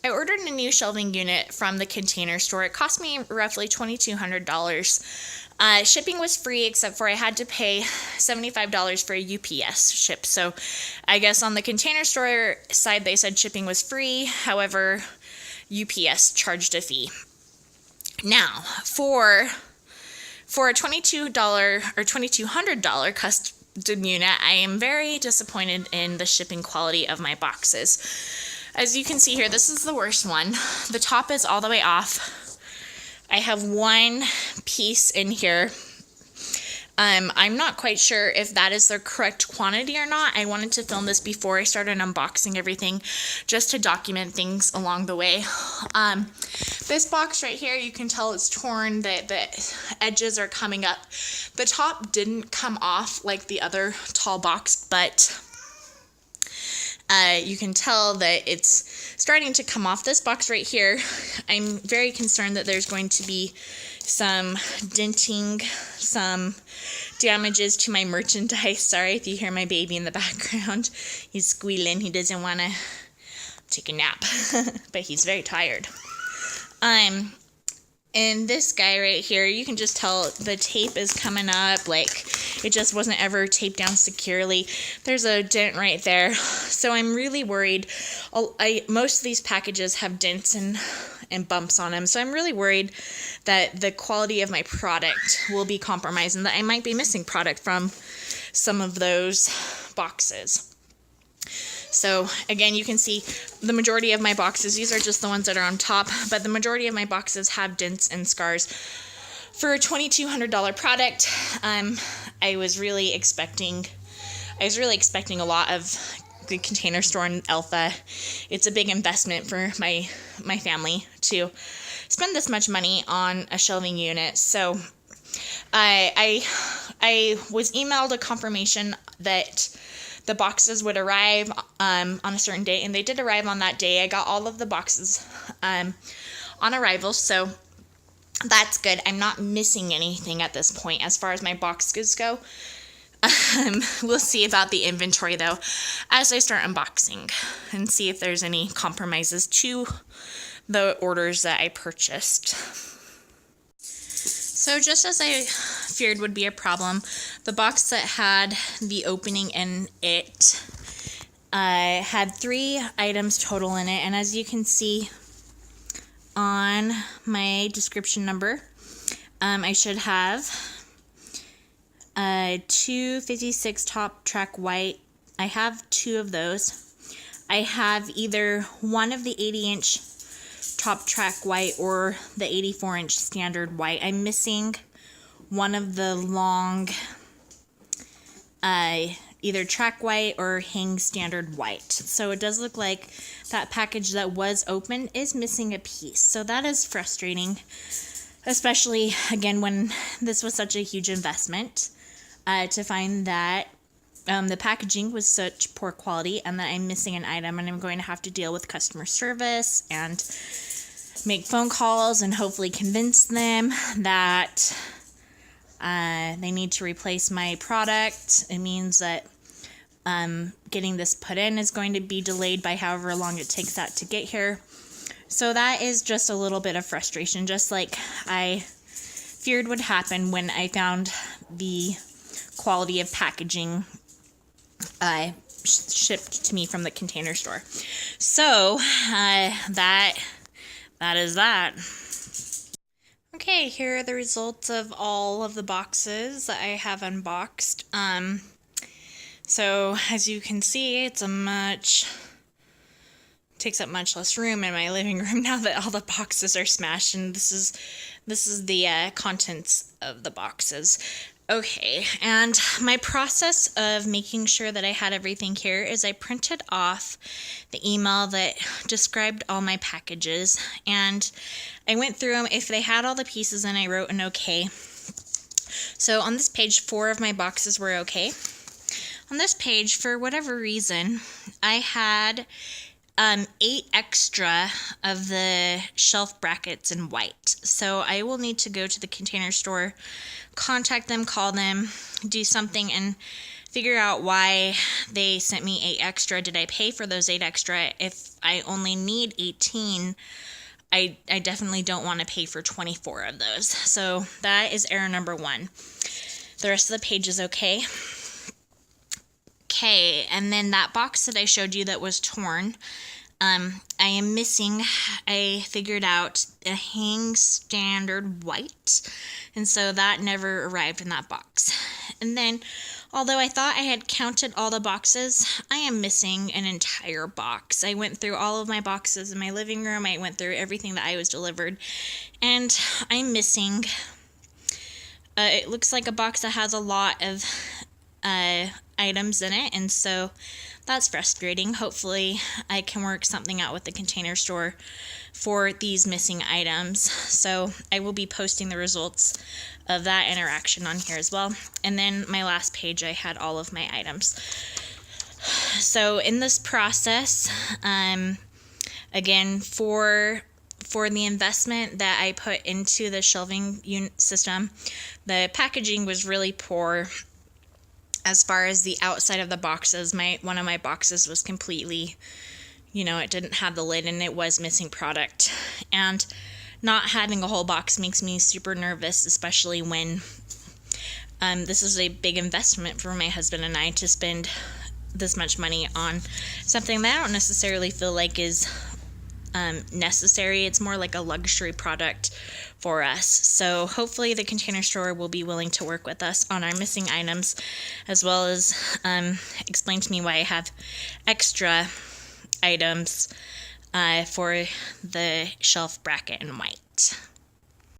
I ordered a new shelving unit from the Container Store. It cost me roughly $2,200. Shipping was free, except for I had to pay $75 for a UPS ship. So I guess on the Container Store side, they said shipping was free. However, UPS charged a fee. Now, for a $22 or $2,200 custom unit, I am very disappointed in the shipping quality of my boxes. As you can see here, this is the worst one. The top is all the way off. I have one piece in here. I'm not quite sure if that is the correct quantity or not. I wanted to film this before I started unboxing everything, just to document things along the way. This box right here, you can tell it's torn, the edges are coming up. The top didn't come off like the other tall box, but you can tell that it's starting to come off. This box right here, I'm very concerned that there's going to be some denting, some damages to my merchandise. Sorry if you hear my baby in the background. He's squealing. He doesn't want to take a nap, but he's very tired. And this guy right here, you can just tell the tape is coming up, like it just wasn't ever taped down securely. There's a dent right there. So I'm really worried. Most of these packages have dents and bumps on them. So I'm really worried that the quality of my product will be compromised and that I might be missing product from some of those boxes. So again, you can see the majority of my boxes, these are just the ones that are on top, but the majority of my boxes have dents and scars. For a $2,200 product, I was really expecting a lot of the Container Store in Alpha. It's a big investment for my family to spend this much money on a shelving unit. So I was emailed a confirmation that the boxes would arrive on a certain date, and they did arrive on that day. I got all of the boxes on arrival, so that's good. I'm not missing anything at this point as far as my boxes go. We'll see about the inventory, though, as I start unboxing and see if there's any compromises to the orders that I purchased. So just as I feared would be a problem, the box that had the opening in it had 3 items total in it. And as you can see on my description number, I should have 256 top track white. I have 2 of those. I have either one of the 80-inch top track white or the 84-inch standard white. I'm missing one of the long either track white or hang standard white. So it does look like that package that was open is missing a piece. So that is frustrating, especially again when this was such a huge investment, to find that the packaging was such poor quality and that I'm missing an item, and I'm going to have to deal with customer service and make phone calls and hopefully convince them that they need to replace my product. It means that getting this put in is going to be delayed by however long it takes that to get here. So that is just a little bit of frustration, just like I feared would happen when I found the quality of packaging shipped to me from the Container Store. So that is that. Okay, here are the results of all of the boxes that I have unboxed. So as you can see, takes up much less room in my living room now that all the boxes are smashed, and this is the contents of the boxes. Okay, and my process of making sure that I had everything here is I printed off the email that described all my packages, and I went through them. If they had all the pieces in, I wrote an okay. So on this page, 4 of my boxes were okay. On this page, for whatever reason, I had 8 extra of the shelf brackets in white. So I will need to go to the Container Store, contact them, call them, do something, and figure out why they sent me 8 extra. Did I pay for those 8 extra? If I only need 18, I definitely don't want to pay for 24 of those. So that is error number 1. The rest of the page is okay. Okay, and then that box that I showed you that was torn, I am missing, I figured out a hang standard white, and so that never arrived in that box. And then, although I thought I had counted all the boxes, I am missing an entire box. I went through all of my boxes in my living room, I went through everything that I was delivered, and I'm missing, it looks like a box that has a lot of items in it, and so that's frustrating. Hopefully I can work something out with the Container Store for these missing items. So I will be posting the results of that interaction on here as well. And then my last page, I had all of my items. So in this process, again, for the investment that I put into the shelving unit system, the packaging was really poor. As far as the outside of the boxes, one of my boxes was completely, it didn't have the lid and it was missing product. And not having a whole box makes me super nervous, especially when this is a big investment for my husband and I to spend this much money on something that I don't necessarily feel like is necessary. It's more like a luxury product for us. So hopefully the Container Store will be willing to work with us on our missing items, as well as explain to me why I have extra items for the shelf bracket in white.